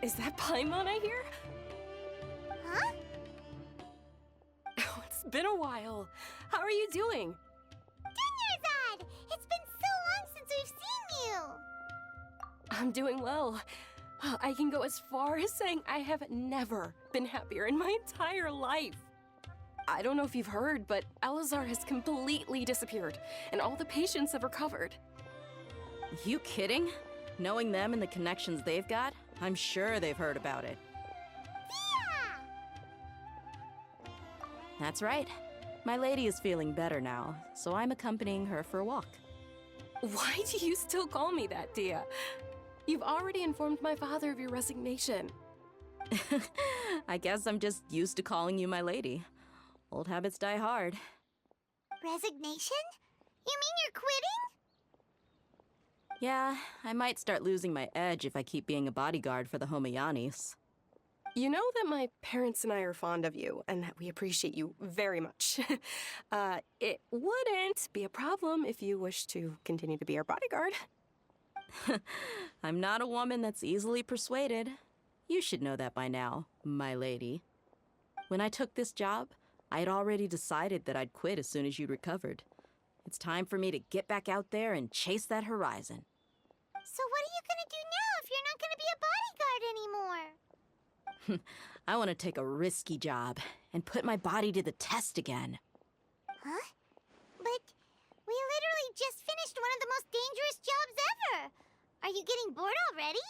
Is that Paimon I hear? Huh? Oh, it's been a while. How are you doing? Dunyarzad! It's been so long since we've seen you! I'm doing well. I can go as far as saying I have never been happier in my entire life. I don't know if you've heard, but Elazar has completely disappeared, and all the patients have recovered. You kidding? Knowing them and the connections they've got, I'm sure they've heard about it. Yeah! That's right. My lady is feeling better now, so I'm accompanying her for a walk. Why do you still call me that, Dia? You've already informed my father of your resignation. I guess I'm just used to calling you my lady. Old habits die hard. Resignation? You mean you're quitting? Yeah, I might start losing my edge if I keep being a bodyguard for the Homayanis. You know that my parents and I are fond of you, and that we appreciate you very much. It wouldn't be a problem if you wish to continue to be our bodyguard. I'm not a woman that's easily persuaded. You should know that by now, my lady. When I took this job, I had already decided that I'd quit as soon as you'd recovered. It's time for me to get back out there and chase that horizon. So what are you gonna do now if you're not gonna be a bodyguard anymore? I want to take a risky job and put my body to the test again. Huh? But we literally just finished one of the most dangerous jobs ever! Are you getting bored already?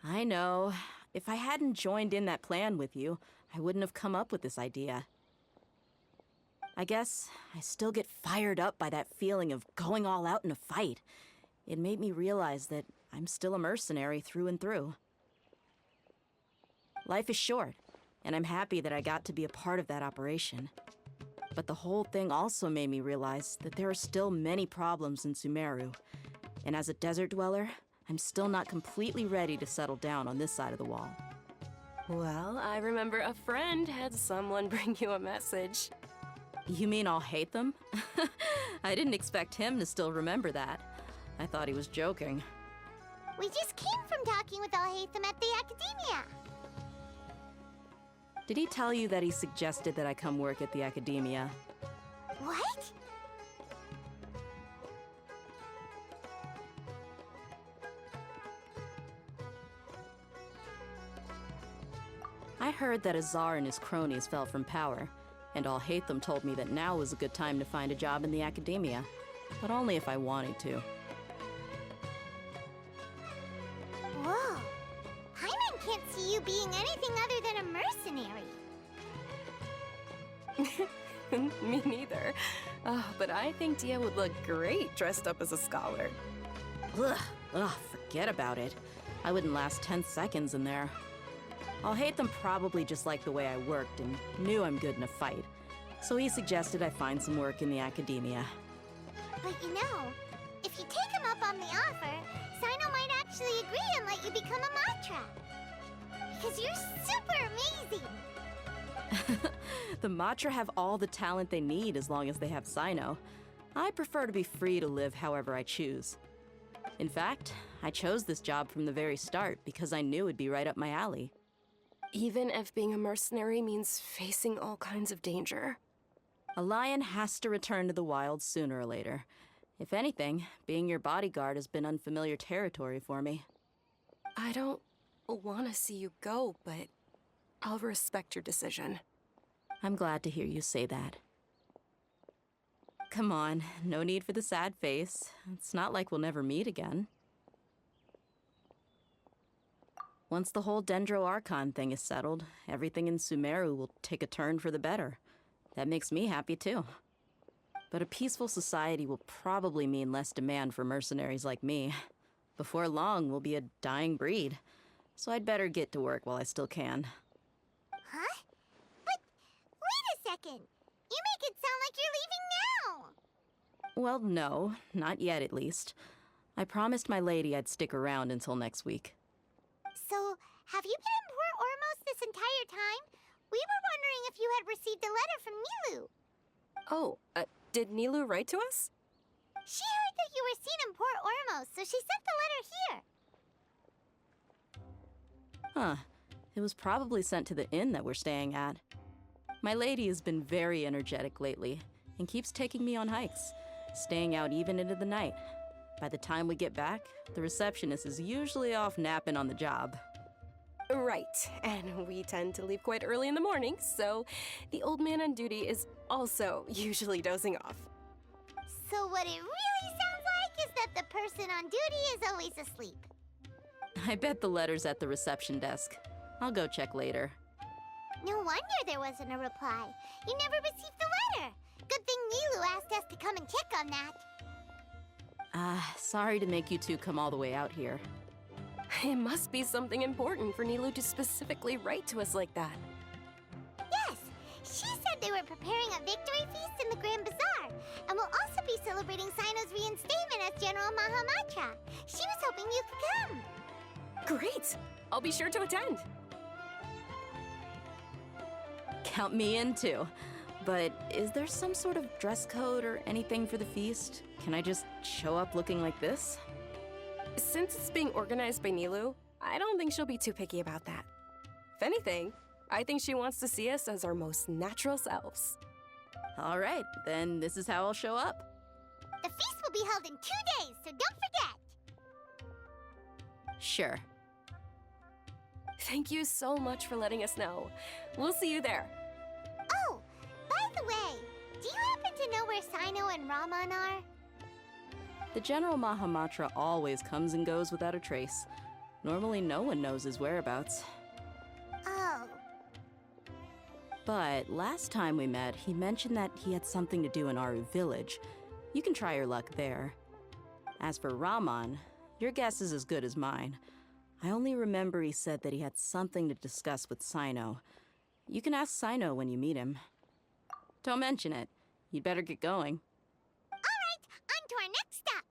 I know. If I hadn't joined in that plan with you, I wouldn't have come up with this idea. I guess I still get fired up by that feeling of going all out in a fight. It made me realize that I'm still a mercenary through and through. Life is short, and I'm happy that I got to be a part of that operation. But the whole thing also made me realize that there are still many problems in Sumeru. And as a desert dweller, I'm still not completely ready to settle down on this side of the wall. Well, I remember a friend had someone bring you a message. You mean I'll hate them? I didn't expect him to still remember that. I thought he was joking. We just came from talking with Alhaitham at the Academia. Did he tell you that he suggested that I come work at the Academia? What? I heard that Azar and his cronies fell from power, and Alhaitham told me that now was a good time to find a job in the Academia, but only if I wanted to. Whoa. Paimon can't see you being anything other than a mercenary. Me neither. But I think Dia would look great dressed up as a scholar. Ugh, forget about it. I wouldn't last 10 seconds in there. Alhaitham probably just liked the way I worked and knew I'm good in a fight, so he suggested I find some work in the Academia. But you know, if you take him up on the offer, Sino might actually agree and let you become a Matra. Because you're super amazing! The Matra have all the talent they need as long as they have Sino. I prefer to be free to live however I choose. In fact, I chose this job from the very start because I knew it'd be right up my alley. Even if being a mercenary means facing all kinds of danger. A lion has to return to the wild sooner or later. If anything, being your bodyguard has been unfamiliar territory for me. I don't want to see you go, but I'll respect your decision. I'm glad to hear you say that. Come on, no need for the sad face. It's not like we'll never meet again. Once the whole Dendro Archon thing is settled, everything in Sumeru will take a turn for the better. That makes me happy too. But a peaceful society will probably mean less demand for mercenaries like me. Before long, we'll be a dying breed. So I'd better get to work while I still can. Huh? But wait a second! You make it sound like you're leaving now! Well, no, not yet at least. I promised my lady I'd stick around until next week. So, have you been in Port Ormos this entire time? We were wondering if you had received a letter from Nilu. Oh, did Nilu write to us? She heard that you were seen in Port Ormos, so she sent the letter here. Huh. It was probably sent to the inn that we're staying at. My lady has been very energetic lately and keeps taking me on hikes, staying out even into the night. By the time we get back, the receptionist is usually off napping on the job. Right, and we tend to leave quite early in the morning, so the old man on duty is also usually dozing off. So what it really sounds like is that the person on duty is always asleep. I bet the letter's at the reception desk. I'll go check later. No wonder there wasn't a reply. You never received the letter. Good thing Nilu asked us to come and check on that. Sorry to make you two come all the way out here. It must be something important for Nilu to specifically write to us like that. Yes, she said they were preparing a victory feast in the Grand Bazaar, and will also be celebrating Sino's reinstatement as General Mahamatra. She was hoping you could come. Great! I'll be sure to attend. Count me in too. But is there some sort of dress code or anything for the feast? Can I just show up looking like this? Since it's being organized by Nilu, I don't think she'll be too picky about that. If anything, I think she wants to see us as our most natural selves. All right, then this is how I'll show up. The feast will be held in 2 days, so don't forget. Sure. Thank you so much for letting us know. We'll see you there. Oh, by the way, do you happen to know where Sino and Raman are? The General Mahamatra always comes and goes without a trace. Normally no one knows his whereabouts. Oh. But last time we met, he mentioned that he had something to do in Aru village. You can try your luck there. As for Raman, your guess is as good as mine. I only remember he said that he had something to discuss with Sino. You can ask Sino when you meet him. Don't mention it. You'd better get going. All right, on to our next stop.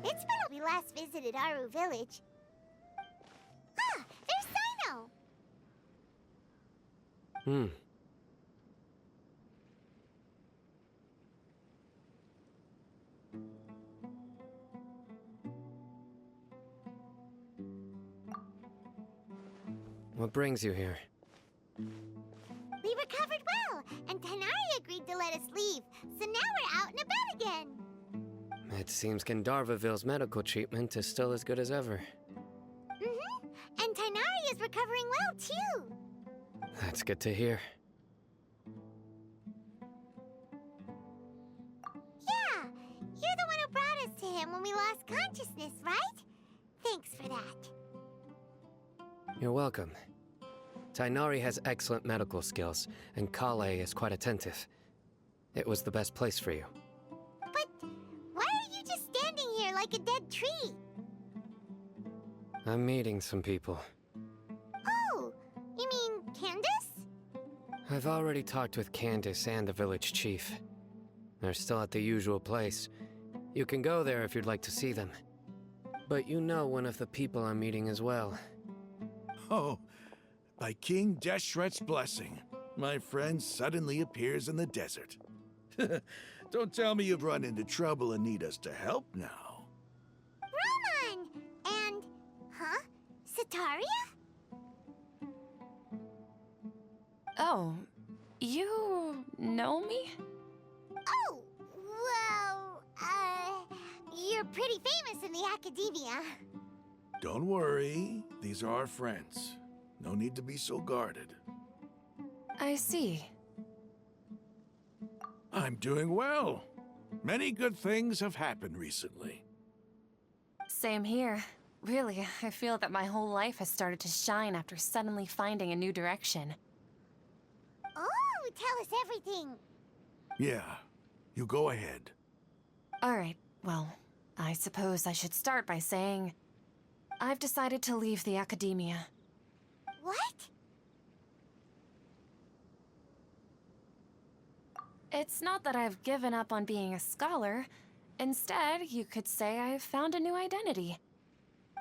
It's been we last visited Aru village. Ah, there's Sino! What brings you here? We recovered well, and Tanari agreed to let us leave, so now we're out and about again. It seems Gandharvaville's medical treatment is still as good as ever. Mm-hmm, and Tanari is recovering well, too. That's good to hear. Yeah, you're the one who brought us to him when we lost consciousness, right? Thanks for that. You're welcome. Tainari has excellent medical skills, and Kale is quite attentive. It was the best place for you. But why are you just standing here like a dead tree? I'm meeting some people. Oh, you mean Candace? I've already talked with Candace and the village chief. They're still at the usual place. You can go there if you'd like to see them. But you know one of the people I'm meeting as well. Oh, by King Deshret's blessing, my friend suddenly appears in the desert. Don't tell me you've run into trouble and need us to help now. Roman! And... huh? Sataria? Oh, You know me? Oh, well, you're pretty famous in the academia. Don't worry, these are our friends. No need to be so guarded. I see. I'm doing well. Many good things have happened recently. Same here. Really, I feel that my whole life has started to shine after suddenly finding a new direction. Oh, tell us everything. Yeah, you go ahead. Alright, well, I suppose I should start by saying I've decided to leave the academia. What? It's not that I've given up on being a scholar. Instead, you could say I've found a new identity.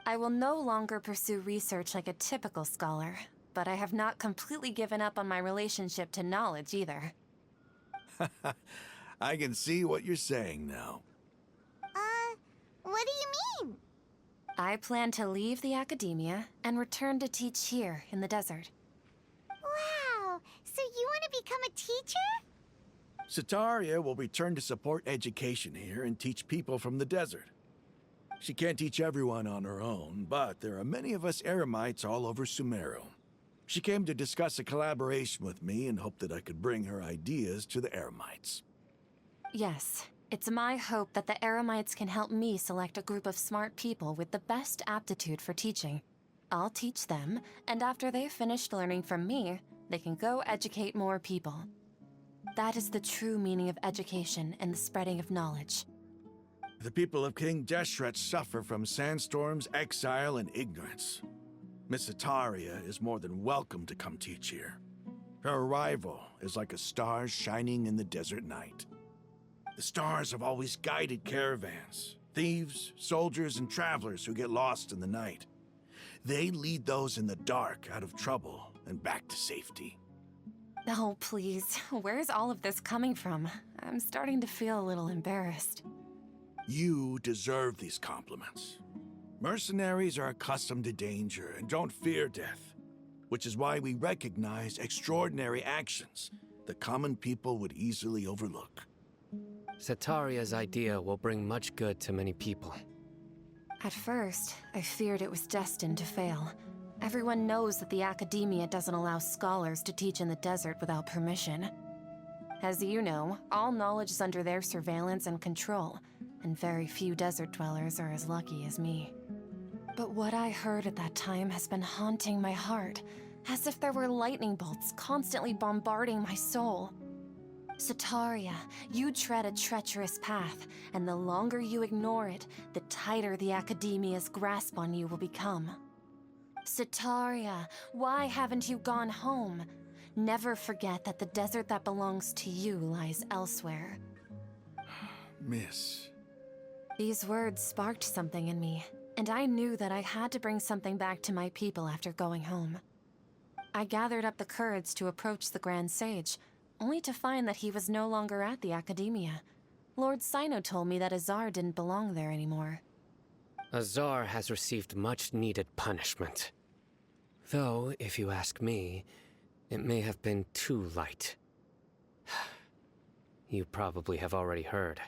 I will no longer pursue research like a typical scholar, but I have not completely given up on my relationship to knowledge either. I can see what you're saying now. What do you mean? I plan to leave the academia and return to teach here in the desert. Wow, so you want to become a teacher? Sataria will return to support education here and teach people from the desert. She can't teach everyone on her own, but there are many of us Eremites all over Sumeru. She came to discuss a collaboration with me and hoped that I could bring her ideas to the Eremites. Yes, it's my hope that the Eremites can help me select a group of smart people with the best aptitude for teaching. I'll teach them, and after they've finished learning from me, they can go educate more people. That is the true meaning of education and the spreading of knowledge. The people of King Deshret suffer from sandstorms, exile, and ignorance. Miss Sataria is more than welcome to come teach here. Her arrival is like a star shining in the desert night. The stars have always guided caravans, thieves, soldiers, and travelers who get lost in the night. They lead those in the dark out of trouble and back to safety. Oh, please. Where's all of this coming from? I'm starting to feel a little embarrassed. You deserve these compliments. Mercenaries are accustomed to danger and don't fear death, which is why we recognize extraordinary actions that common people would easily overlook. Sataria's idea will bring much good to many people. At first, I feared it was destined to fail. Everyone knows that the academia doesn't allow scholars to teach in the desert without permission. As you know, all knowledge is under their surveillance and control, and very few desert dwellers are as lucky as me. But what I heard at that time has been haunting my heart, as if there were lightning bolts constantly bombarding my soul. Sataria, you tread a treacherous path, and the longer you ignore it, the tighter the academia's grasp on you will become. Sataria, why haven't you gone home? Never forget that the desert that belongs to you lies elsewhere. Miss. These words sparked something in me, and I knew that I had to bring something back to my people after going home. I gathered up the courage to approach the Grand Sage, only to find that he was no longer at the academia. Lord Sino told me that Azar didn't belong there anymore. Azar has received much-needed punishment. Though, if you ask me, it may have been too light. You probably have already heard.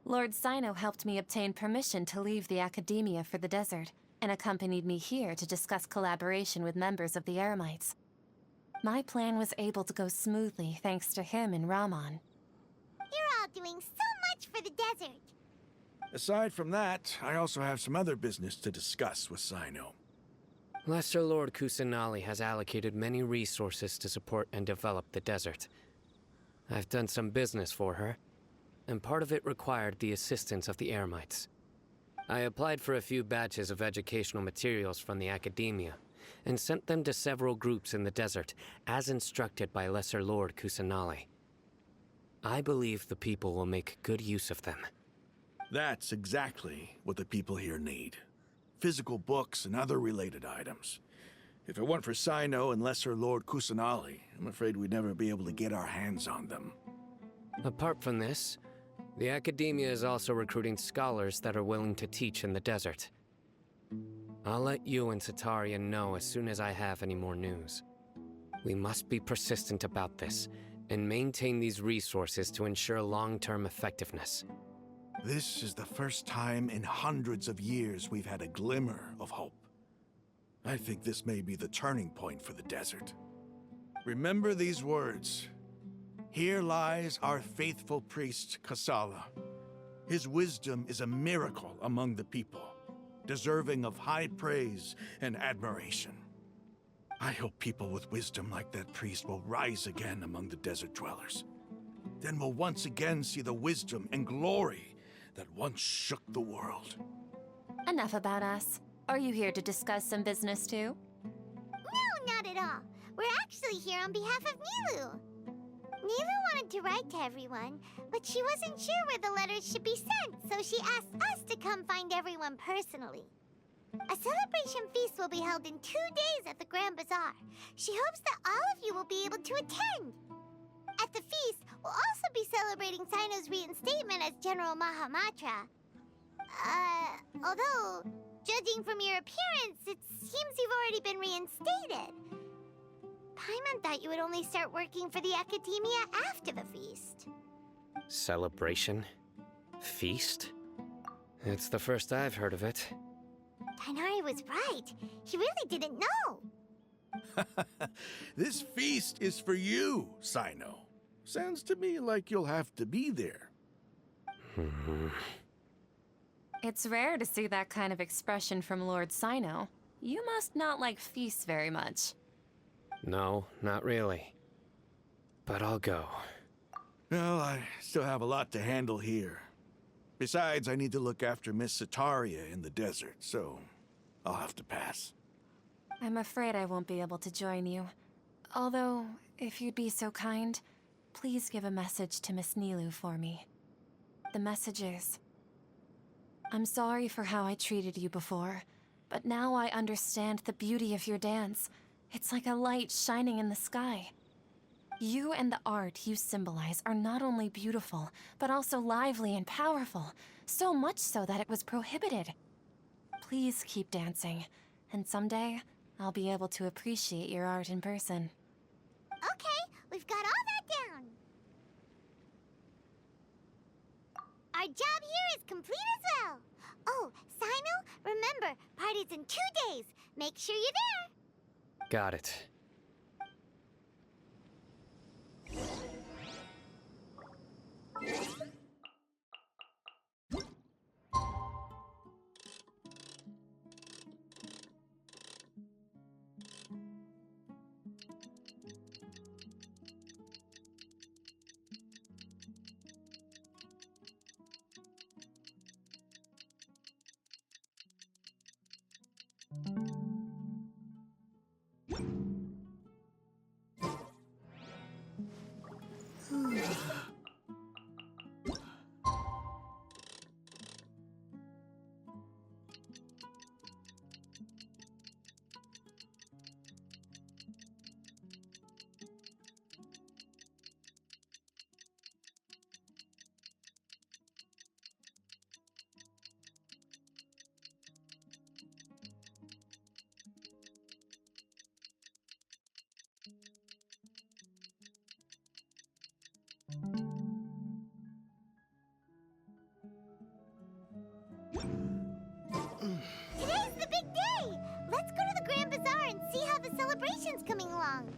Lord Sino helped me obtain permission to leave the academia for the desert, and accompanied me here to discuss collaboration with members of the Eremites. My plan was able to go smoothly thanks to him and Rahman. You're all doing so much for the desert. Aside from that, I also have some other business to discuss with Sino. Lesser Lord Kusanali has allocated many resources to support and develop the desert. I've done some business for her, and part of it required the assistance of the Eremites. I applied for a few batches of educational materials from the academia, and sent them to several groups in the desert, as instructed by Lesser Lord Kusanali. I believe the people will make good use of them. That's exactly what the people here need. Physical books and other related items. If it weren't for Sino and Lesser Lord Kusanali, I'm afraid we'd never be able to get our hands on them. Apart from this, the academia is also recruiting scholars that are willing to teach in the desert. I'll let you and Sataria know as soon as I have any more news. We must be persistent about this, and maintain these resources to ensure long-term effectiveness. This is the first time in hundreds of years we've had a glimmer of hope. I think this may be the turning point for the desert. Remember these words. Here lies our faithful priest, Kasala. His wisdom is a miracle among the people, deserving of high praise and admiration. I hope people with wisdom like that priest will rise again among the desert dwellers. Then we'll once again see the wisdom and glory that once shook the world. Enough about us. Are you here to discuss some business too? No, not at all. We're actually here on behalf of Nilu. Nilu wanted to write to everyone, but she wasn't sure where the letters should be sent, so she asked us to come find everyone personally. A celebration feast will be held in 2 days at the Grand Bazaar. She hopes that all of you will be able to attend. At the feast, we'll also be celebrating Sino's reinstatement as General Mahamatra. Although, judging from your appearance, it seems you've already been reinstated. Paimon thought you would only start working for the Academia after the feast. Celebration? Feast? It's the first I've heard of it. Tighnari was right. He really didn't know. This feast is for you, Sino. Sounds to me like you'll have to be there. It's rare to see that kind of expression from Lord Sino. You must not like feasts very much. No, not really. But I'll go. Well, I still have a lot to handle here. Besides, I need to look after Miss Sataria in the desert, so I'll have to pass. I'm afraid I won't be able to join you. Although, if you'd be so kind, please give a message to Miss Nilu for me. The message is, I'm sorry for how I treated you before, but now I understand the beauty of your dance. It's like a light shining in the sky. You and the art you symbolize are not only beautiful, but also lively and powerful, so much so that it was prohibited. Please keep dancing, and someday I'll be able to appreciate your art in person. Okay, we've got all that down. Our job here is complete as well. Oh, Sino, remember, party's in 2 days. Make sure you're there. Got it. Today's the big day. Let's go to the Grand Bazaar and see how the celebration's coming along.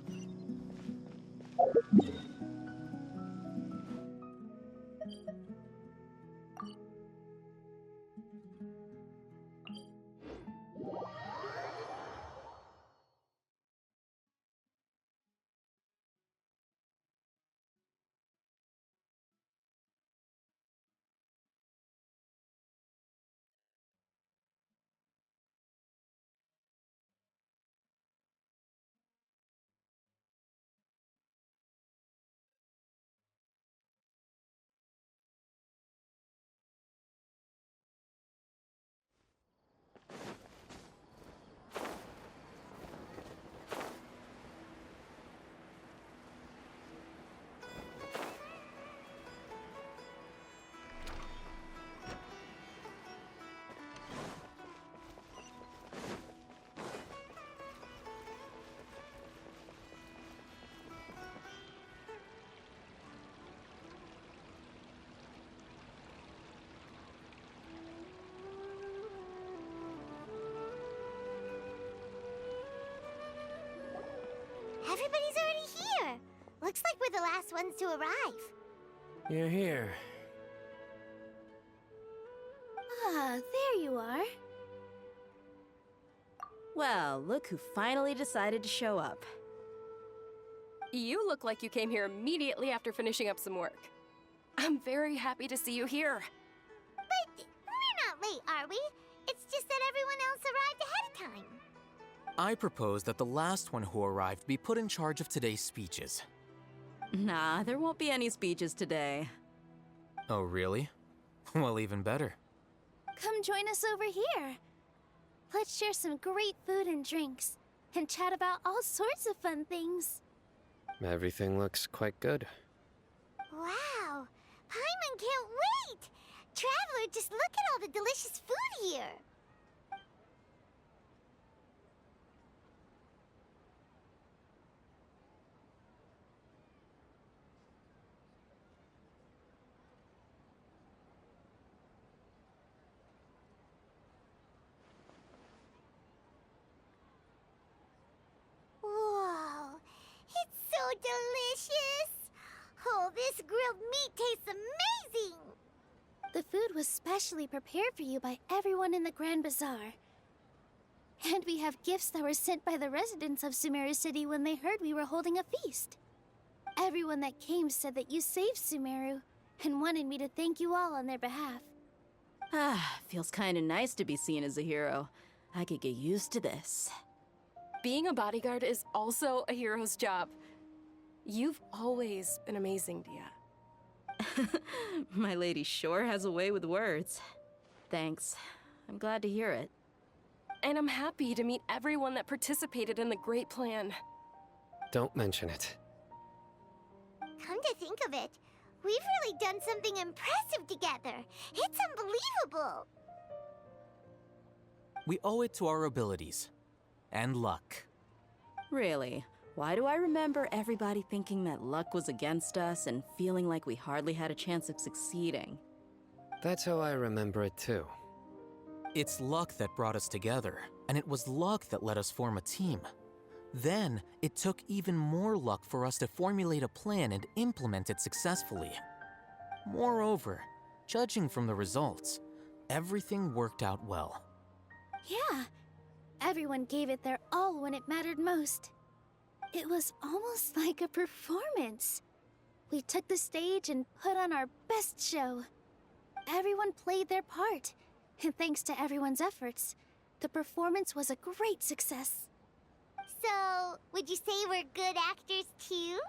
last ones to arrive. You're here. Ah, there you are. Well, look who finally decided to show up. You look like you came here immediately after finishing up some work. I'm very happy to see you here. But we're not late, are we? It's just that everyone else arrived ahead of time. I propose that the last one who arrived be put in charge of today's speeches. Nah, there won't be any speeches today. Oh, really? Well, even better. Come join us over here. Let's share some great food and drinks, and chat about all sorts of fun things. Everything looks quite good. Wow! Paimon can't wait! Traveler, just look at all the delicious food here! Whoa! It's so delicious! Oh, this grilled meat tastes amazing! The food was specially prepared for you by everyone in the Grand Bazaar. And we have gifts that were sent by the residents of Sumeru City when they heard we were holding a feast. Everyone that came said that you saved Sumeru and wanted me to thank you all on their behalf. Ah, feels kinda nice to be seen as a hero. I could get used to this. Being a bodyguard is also a hero's job. You've always been amazing, Dia. My lady sure has a way with words. Thanks. I'm glad to hear it. And I'm happy to meet everyone that participated in the great plan. Don't mention it. Come to think of it, we've really done something impressive together. It's unbelievable. We owe it to our abilities. And luck. Really? Why do I remember everybody thinking that luck was against us and feeling like we hardly had a chance of succeeding? That's how I remember it too. It's luck that brought us together, and it was luck that let us form a team. Then, it took even more luck for us to formulate a plan and implement it successfully. Moreover, judging from the results, everything worked out well. Yeah, everyone gave it their all when it mattered most. It was almost like a performance. We took the stage and put on our best show. Everyone played their part, and thanks to everyone's efforts, the performance was a great success. So, would you say we're good actors too?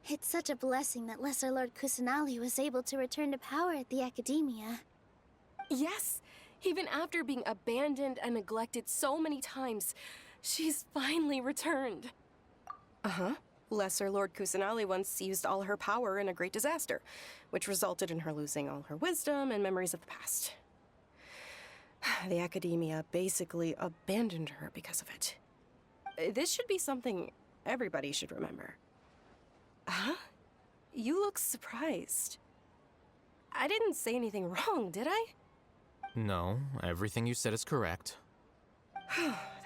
It's such a blessing that Lesser Lord Kusanali was able to return to power at the Academia. Yes, even after being abandoned and neglected so many times, she's finally returned. Uh-huh. Lesser Lord Kusanali once used all her power in a great disaster, which resulted in her losing all her wisdom and memories of the past. The Academia basically abandoned her because of it. This should be something everybody should remember. Huh? You look surprised. I didn't say anything wrong, did I? No, everything you said is correct.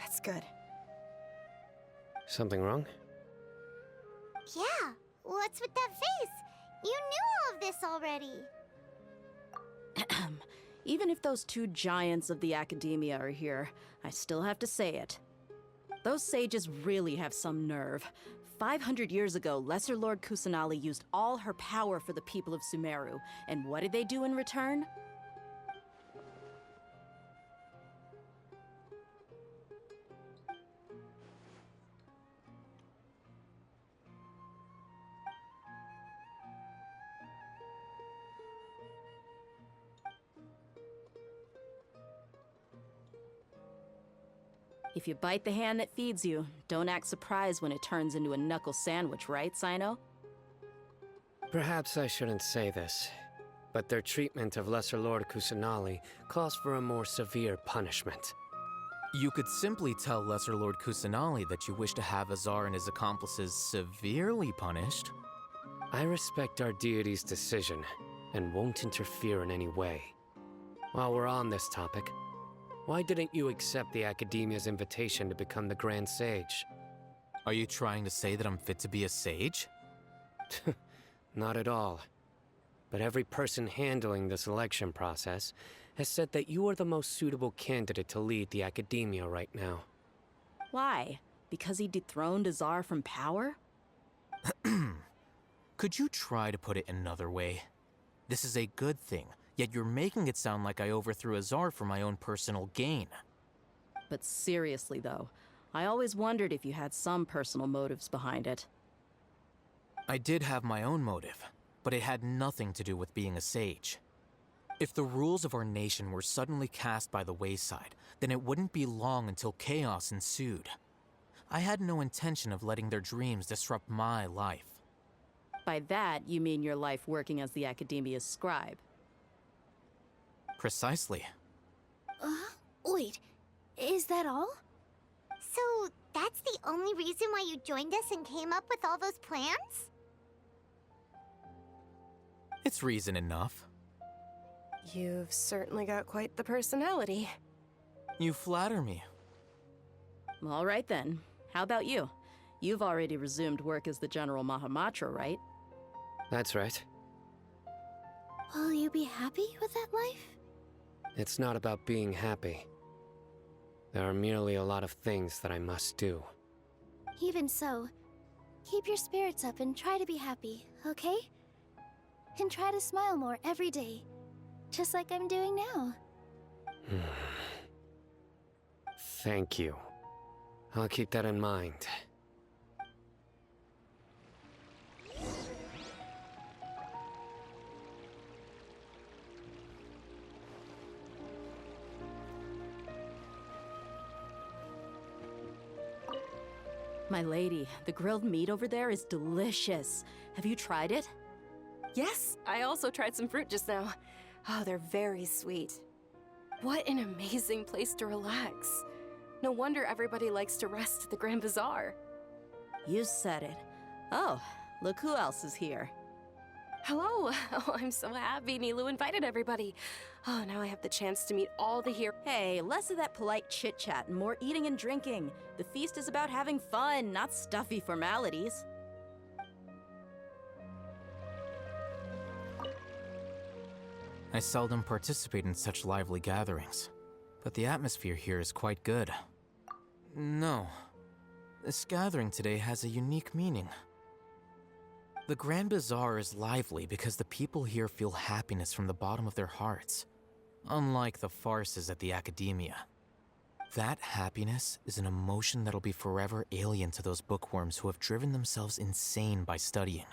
That's good. Something wrong? Yeah, what's with that face? You knew all of this already. Even if those two giants of the Academia are here, I still have to say it. Those sages really have some nerve. 500 years ago, Lesser Lord Kusanali used all her power for the people of Sumeru, and what did they do in return? If you bite the hand that feeds you, don't act surprised when it turns into a knuckle sandwich, right, Sino? Perhaps I shouldn't say this, but their treatment of Lesser Lord Kusanali calls for a more severe punishment. You could simply tell Lesser Lord Kusanali that you wish to have Azar and his accomplices severely punished. I respect our deity's decision and won't interfere in any way. While we're on this topic, why didn't you accept the Academia's invitation to become the Grand Sage? Are you trying to say that I'm fit to be a sage? Not at all. But every person handling the selection process has said that you are the most suitable candidate to lead the academia right now. Why? Because he dethroned Azar from power? Could you try to put it another way? This is a good thing, yet you're making it sound like I overthrew Azar for my own personal gain. But seriously, though, I always wondered if you had some personal motives behind it. I did have my own motive, but it had nothing to do with being a sage. If the rules of our nation were suddenly cast by the wayside, then it wouldn't be long until chaos ensued. I had no intention of letting their dreams disrupt my life. By that, you mean your life working as the Academia's scribe. Precisely. Wait, is that all? So, that's the only reason why you joined us and came up with all those plans? It's reason enough. You've certainly got quite the personality. You flatter me. All right then. How about you? You've already resumed work as the General Mahamatra, right? That's right. Will you be happy with that life? It's not about being happy. There are merely a lot of things that I must do. Even so, keep your spirits up and try to be happy, okay? And try to smile more every day, just like I'm doing now. Thank you. I'll keep that in mind. My lady, the grilled meat over there is delicious. Have you tried it? Yes, I also tried some fruit just now. Oh, they're very sweet. What an amazing place to relax. No wonder everybody likes to rest at the Grand Bazaar. You said it. Oh, look who else is here. Hello. Oh, I'm so happy Nilu invited everybody. Oh, now I have the chance to meet all the heroes. Hey, less of that polite chit-chat and more eating and drinking. The feast is about having fun, not stuffy formalities. I seldom participate in such lively gatherings, but the atmosphere here is quite good. No, this gathering today has a unique meaning. The Grand Bazaar is lively because the people here feel happiness from the bottom of their hearts, unlike the farces at the Academia. That happiness is an emotion that'll be forever alien to those bookworms who have driven themselves insane by studying.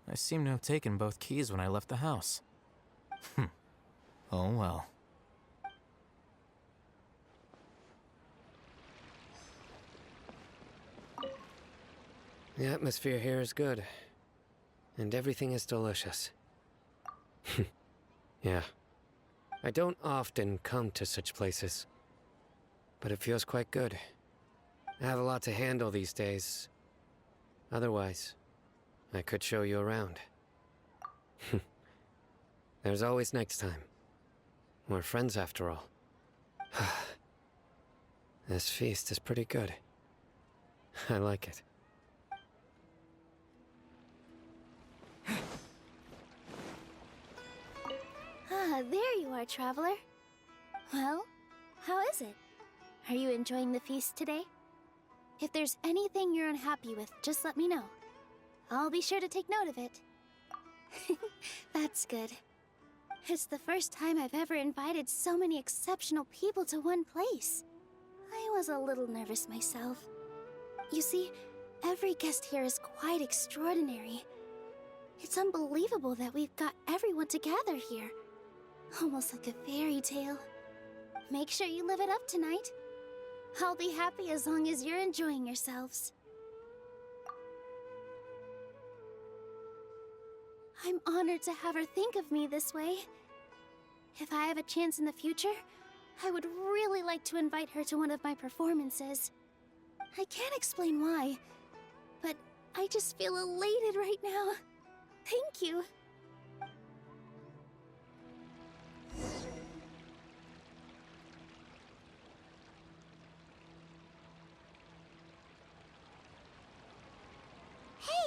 I seem to have taken both keys when I left the house. Oh well. The atmosphere here is good. And everything is delicious. Yeah. I don't often come to such places. But it feels quite good. I have a lot to handle these days. Otherwise, I could show you around. There's always next time. We're friends after all. This feast is pretty good. I like it. There you are, traveler. Well, how is it? Are you enjoying the feast today? If there's anything you're unhappy with, just let me know. I'll be sure to take note of it. That's good. It's the first time I've ever invited so many exceptional people to one place. I was a little nervous myself. You see, every guest here is quite extraordinary. It's unbelievable that we've got everyone together here. Almost like a fairy tale. Make sure you live it up tonight. I'll be happy as long as you're enjoying yourselves. I'm honored to have her think of me this way. If I have a chance in the future, I would really like to invite her to one of my performances. I can't explain why, but I just feel elated right now. Thank you. Hey,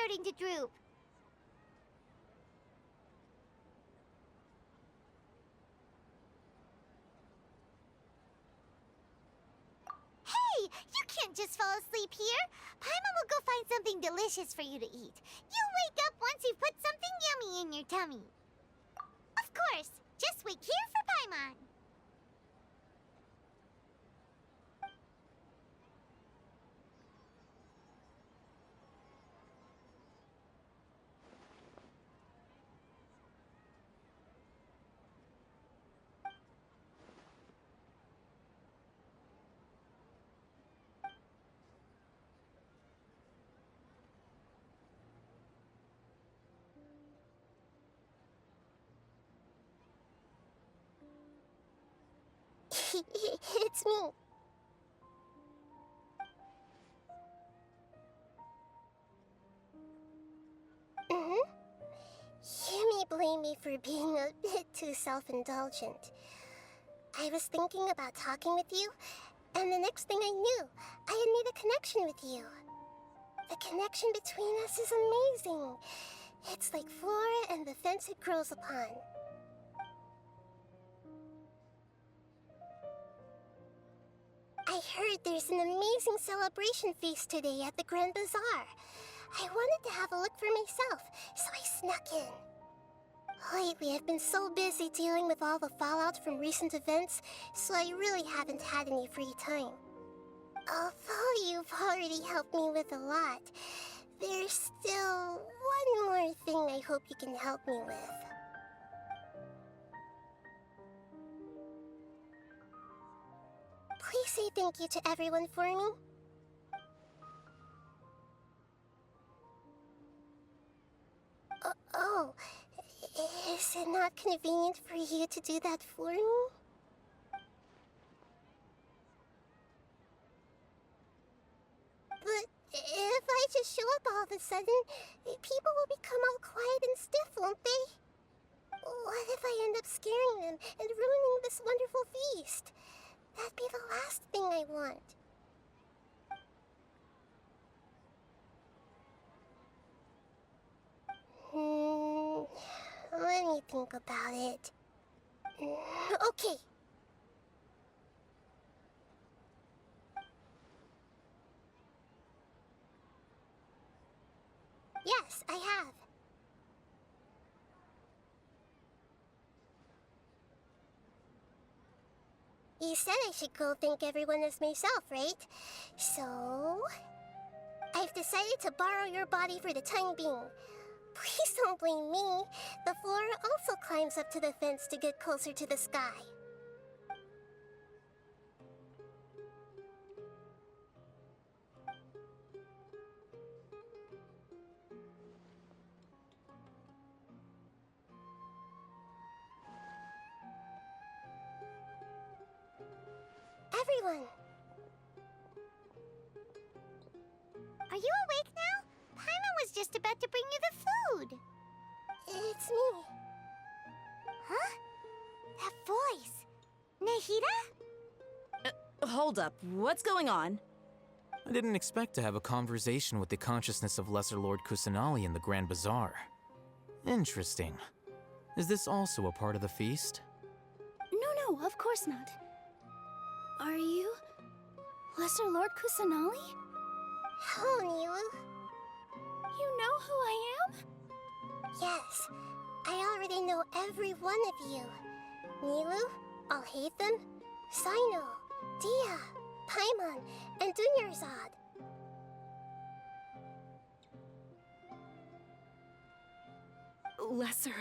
starting to droop. Hey, you can't just fall asleep here. Paimon will go find something delicious for you to eat. You'll wake up once you've put something yummy in your tummy. Of course, just wait here for Paimon. It's me. You may blame me for being a bit too self-indulgent. I was thinking about talking with you, and the next thing I knew, I had made a connection with you. The connection between us is amazing. It's like flora and the fence it grows upon. I heard there's an amazing celebration feast today at the Grand Bazaar. I wanted to have a look for myself, so I snuck in. Lately, I've been so busy dealing with all the fallout from recent events, so I really haven't had any free time. Although you've already helped me with a lot, there's still one more thing I hope you can help me with. Please say thank you to everyone for me. Oh, is it not convenient for you to do that for me? But if I just show up all of a sudden, people will become all quiet and stiff, won't they? What if I end up scaring them and ruining this wonderful feast? That'd be the last thing I want. Let me think about it. Okay. Yes, I have. You said I should go thank everyone as myself, right? So... I've decided to borrow your body for the time being. Please don't blame me. The flora also climbs up to the fence to get closer to the sky. Everyone! Are you awake now? Paimon was just about to bring you the food. It's me. Huh? That voice. Nahida? Hold up, what's going on? I didn't expect to have a conversation with the consciousness of Lesser Lord Kusanali in the Grand Bazaar. Interesting. Is this also a part of the feast? No, of course not. Are you... Lesser Lord Kusanali? Hello, Nilu. You know who I am? Yes, I already know every one of you. Nilu, Alhaitham, Sino, Dia, Paimon, and Dunyarzad. Lesser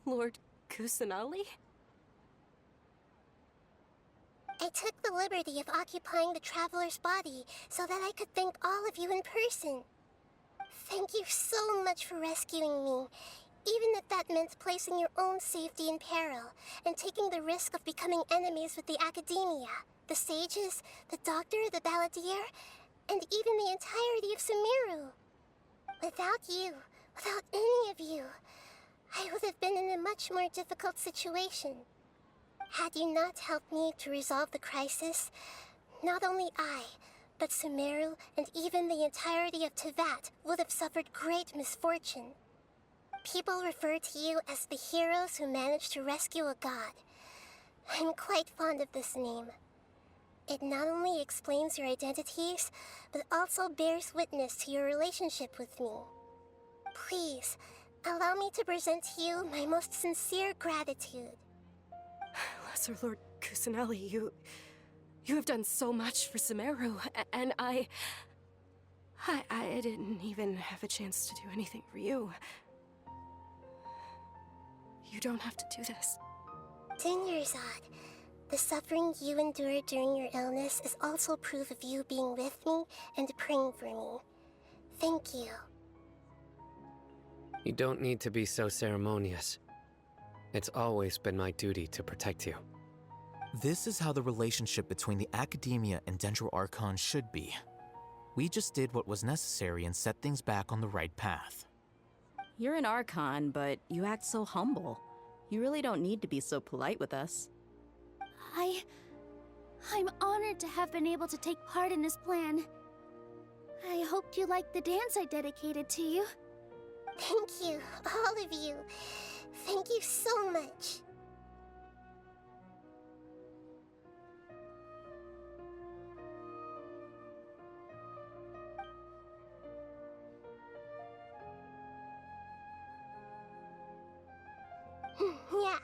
Lord Kusanali? I took the liberty of occupying the traveler's body so that I could thank all of you in person. Thank you so much for rescuing me, even if that meant placing your own safety in peril and taking the risk of becoming enemies with the academia, the sages, the doctor, the balladeer, and even the entirety of Sumeru. Without you, without any of you, I would have been in a much more difficult situation. Had you not helped me to resolve the crisis, not only I, but Sumeru and even the entirety of Tevat would have suffered great misfortune. People refer to you as the heroes who managed to rescue a god. I'm quite fond of this name. It not only explains your identities, but also bears witness to your relationship with me. Please, allow me to present to you my most sincere gratitude. Lesser Lord Kusanali, you have done so much for Sumeru, and I didn't even have a chance to do anything for you. You don't have to do this. Dingerzad, the suffering you endured during your illness is also proof of you being with me and praying for me. Thank you. You don't need to be so ceremonious. It's always been my duty to protect you. This is how the relationship between the Academia and Dendro Archon should be. We just did what was necessary and set things back on the right path. You're an Archon, but you act so humble. You really don't need to be so polite with us. I'm honored to have been able to take part in this plan. I hoped you liked the dance I dedicated to you. Thank you, all of you. Thank you so much. Yeah.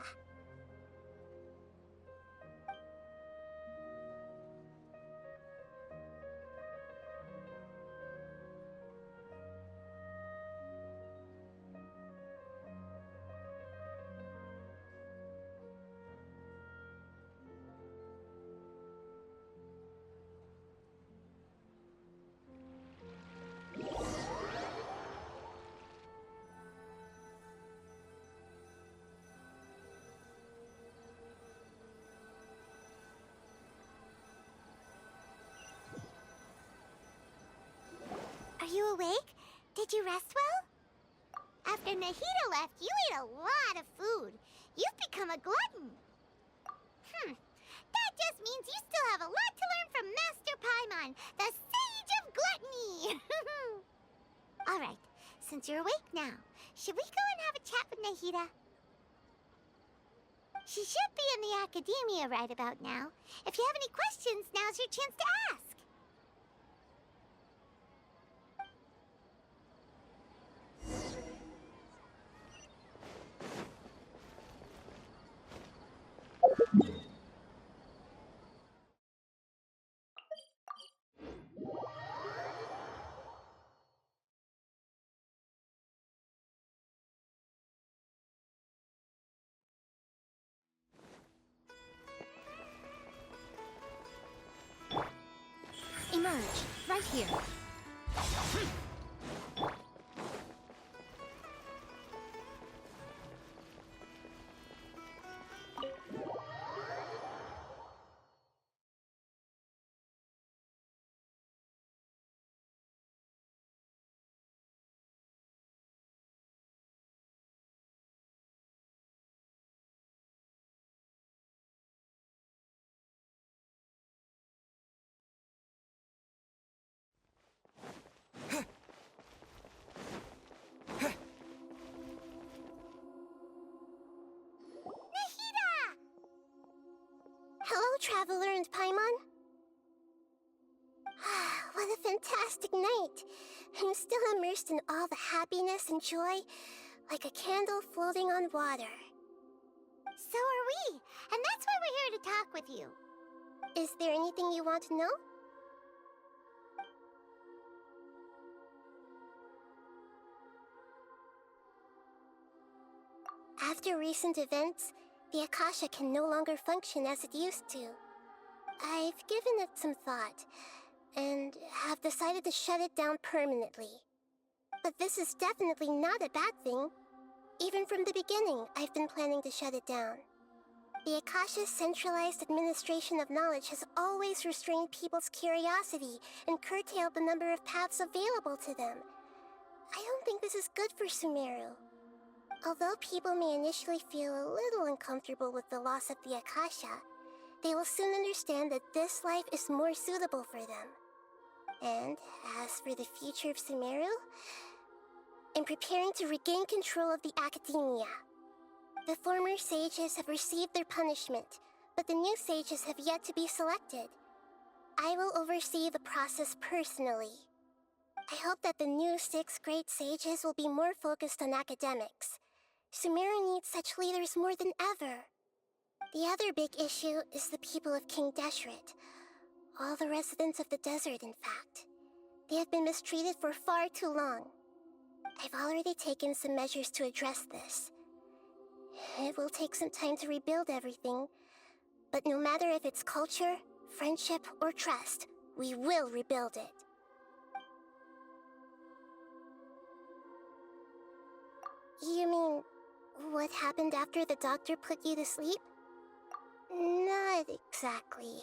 Are you awake? Did you rest well? After Nahida left, you ate a lot of food. You've become a glutton. That just means you still have a lot to learn from Master Paimon, the Sage of Gluttony. Alright, since you're awake now, should we go and have a chat with Nahida? She should be in the Academia right about now. If you have any questions, now's your chance to ask. Emerge, right here. Hello, Traveler and Paimon. What a fantastic night. I'm still immersed in all the happiness and joy, like a candle floating on water. So are we, and that's why we're here to talk with you. Is there anything you want to know? After recent events, the Akasha can no longer function as it used to. I've given it some thought, and have decided to shut it down permanently. But this is definitely not a bad thing. Even from the beginning, I've been planning to shut it down. The Akasha's centralized administration of knowledge has always restrained people's curiosity and curtailed the number of paths available to them. I don't think this is good for Sumeru. Although people may initially feel a little uncomfortable with the loss of the Akasha, they will soon understand that this life is more suitable for them. And as for the future of Sumeru, I'm preparing to regain control of the academia. The former sages have received their punishment, but the new sages have yet to be selected. I will oversee the process personally. I hope that the new 6 great sages will be more focused on academics. Sumeru needs such leaders more than ever. The other big issue is the people of King Deshret. All the residents of the desert, in fact. They have been mistreated for far too long. I've already taken some measures to address this. It will take some time to rebuild everything, but no matter if it's culture, friendship, or trust, we will rebuild it. You mean, what happened after the doctor put you to sleep? Not exactly.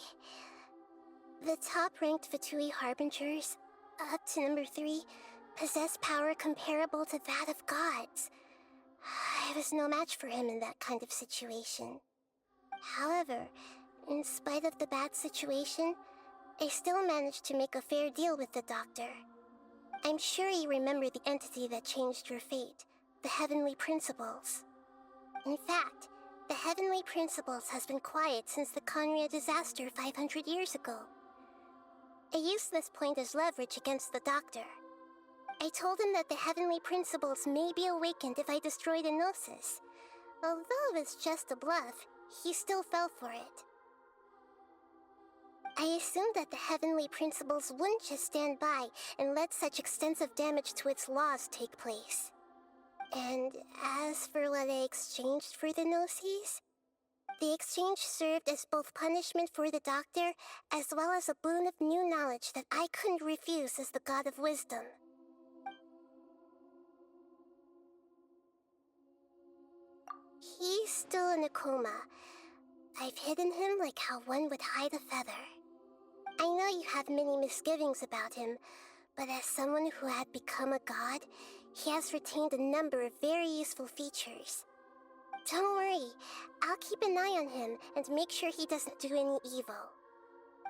The top-ranked Fatui Harbingers, up to number 3, possess power comparable to that of gods. I was no match for him in that kind of situation. However, in spite of the bad situation, I still managed to make a fair deal with the doctor. I'm sure you remember the entity that changed your fate, the Heavenly Principles. In fact, the Heavenly Principles has been quiet since the Conria disaster 500 years ago. I used this point as leverage against the doctor. I told him that the Heavenly Principles may be awakened if I destroy the Gnosis. Although it's just a bluff, he still fell for it. I assumed that the Heavenly Principles wouldn't just stand by and let such extensive damage to its laws take place. And as for what I exchanged for the Gnosis, the exchange served as both punishment for the doctor as well as a boon of new knowledge that I couldn't refuse as the God of Wisdom. He's still in a coma. I've hidden him like how one would hide a feather. I know you have many misgivings about him, but as someone who had become a god, he has retained a number of very useful features. Don't worry, I'll keep an eye on him and make sure he doesn't do any evil.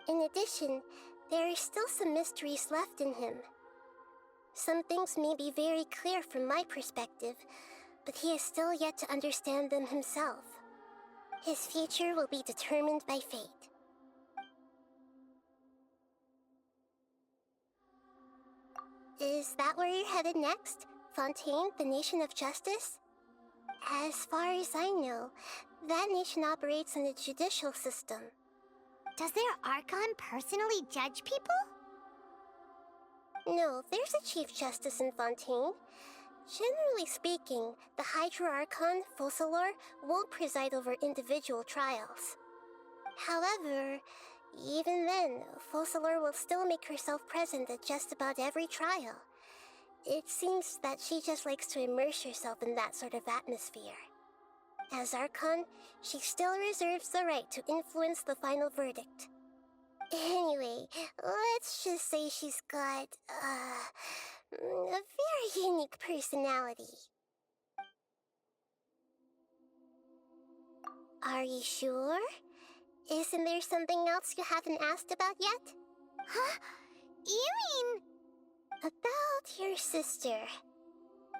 In addition, there are still some mysteries left in him. Some things may be very clear from my perspective, but he is still yet to understand them himself. His future will be determined by fate. Is that where you're headed next? Fontaine, the Nation of Justice? As far as I know, that nation operates in a judicial system. Does their Archon personally judge people? No, there's a Chief Justice in Fontaine. Generally speaking, the Hydra Archon, Focalor, won't preside over individual trials. However, even then, Focalor will still make herself present at just about every trial. It seems that she just likes to immerse herself in that sort of atmosphere. As Archon, she still reserves the right to influence the final verdict. Anyway, let's just say she's got, a very unique personality. Are you sure? Isn't there something else you haven't asked about yet? Huh? You mean... About your sister.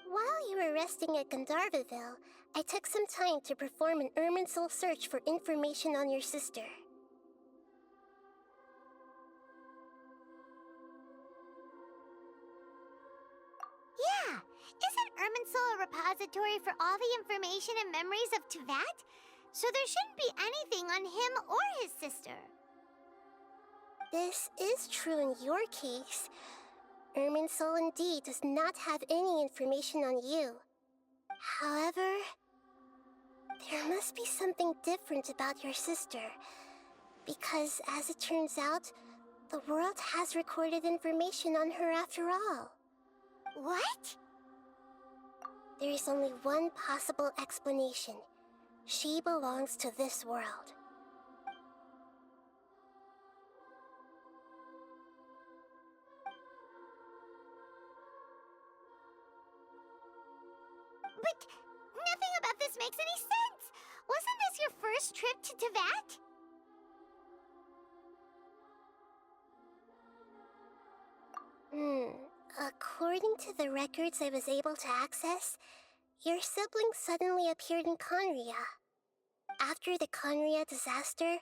While you were resting at Gandharvaville, I took some time to perform an Irminsul search for information on your sister. Yeah! Isn't Irminsul a repository for all the information and memories of Tevat? So there shouldn't be anything on him or his sister. This is true in your case. Irminsul indeed does not have any information on you. However, there must be something different about your sister. Because, as it turns out, the world has recorded information on her after all. What? There is only one possible explanation. She belongs to this world. But nothing about this makes any sense! Wasn't this your first trip to Tevat? According to the records I was able to access, your sibling suddenly appeared in Conria. After the Conria disaster,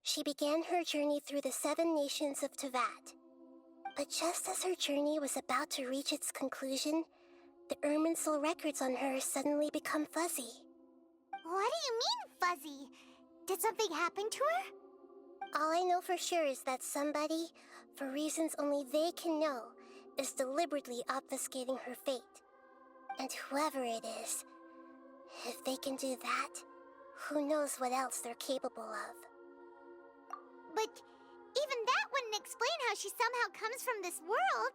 she began her journey through the 7 nations of Tevat. But just as her journey was about to reach its conclusion, the Irminsul records on her suddenly become fuzzy. What do you mean, fuzzy? Did something happen to her? All I know for sure is that somebody, for reasons only they can know, is deliberately obfuscating her fate. And whoever it is, if they can do that, who knows what else they're capable of. But even that wouldn't explain how she somehow comes from this world.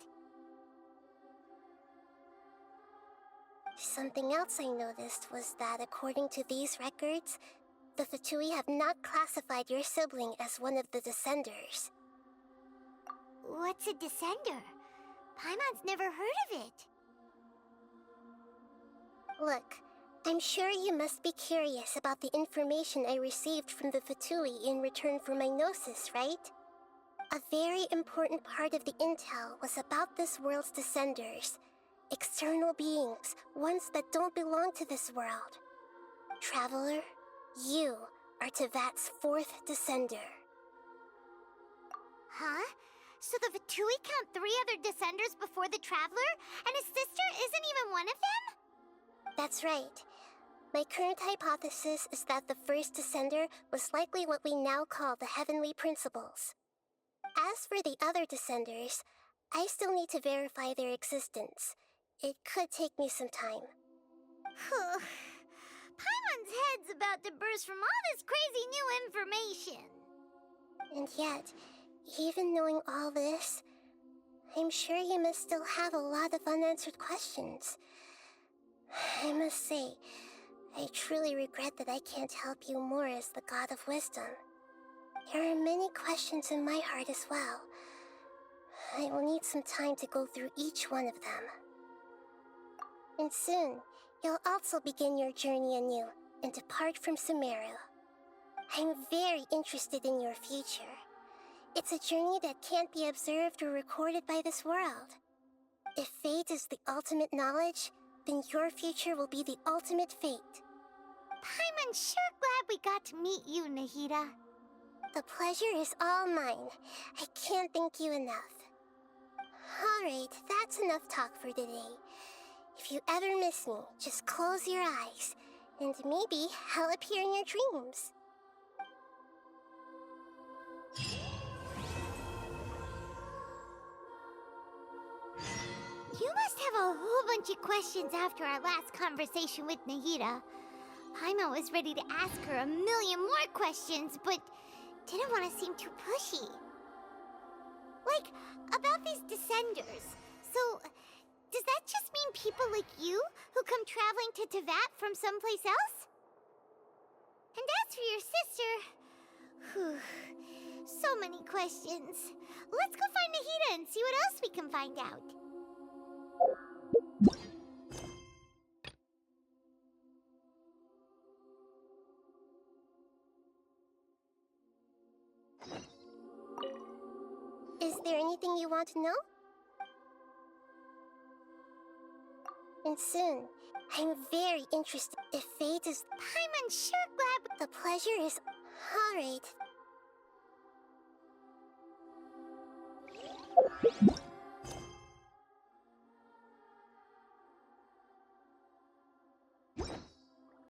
Something else I noticed was that according to these records, the Fatui have not classified your sibling as one of the Descenders. What's a Descender? Paimon's never heard of it. Look, I'm sure you must be curious about the information I received from the Fatui in return for my gnosis, right? A very important part of the intel was about this world's Descenders. External beings, ones that don't belong to this world. Traveler, you are Tevat's 4th Descender. Huh? So the Fatui count 3 other Descenders before the Traveler, and his sister isn't even one of them? That's right. My current hypothesis is that the first Descender was likely what we now call the Heavenly Principles. As for the other Descenders, I still need to verify their existence. It could take me some time. Paimon's head's about to burst from all this crazy new information. And yet, even knowing all this, I'm sure you must still have a lot of unanswered questions. I must say, I truly regret that I can't help you more as the God of Wisdom. There are many questions in my heart as well. I will need some time to go through each one of them. And soon, you'll also begin your journey anew and depart from Sumeru. I'm very interested in your future. It's a journey that can't be observed or recorded by this world. If fate is the ultimate knowledge, then your future will be the ultimate fate. Paimon's sure glad we got to meet you, Nahida. The pleasure is all mine. I can't thank you enough. Alright, that's enough talk for today. If you ever miss me, just close your eyes, and maybe I'll appear in your dreams. You must have a whole bunch of questions after our last conversation with Nahida. Paimon was ready to ask her a million more questions, but didn't want to seem too pushy. Like, about these Descenders. So, does that just mean people like you who come traveling to Tevat from someplace else? And as for your sister... Whew, so many questions. Let's go find Nahida and see what else we can find out. Is there anything you want to know? And soon, I'm very interested. If fate is... Paimon's sure glad... The pleasure is... Alright.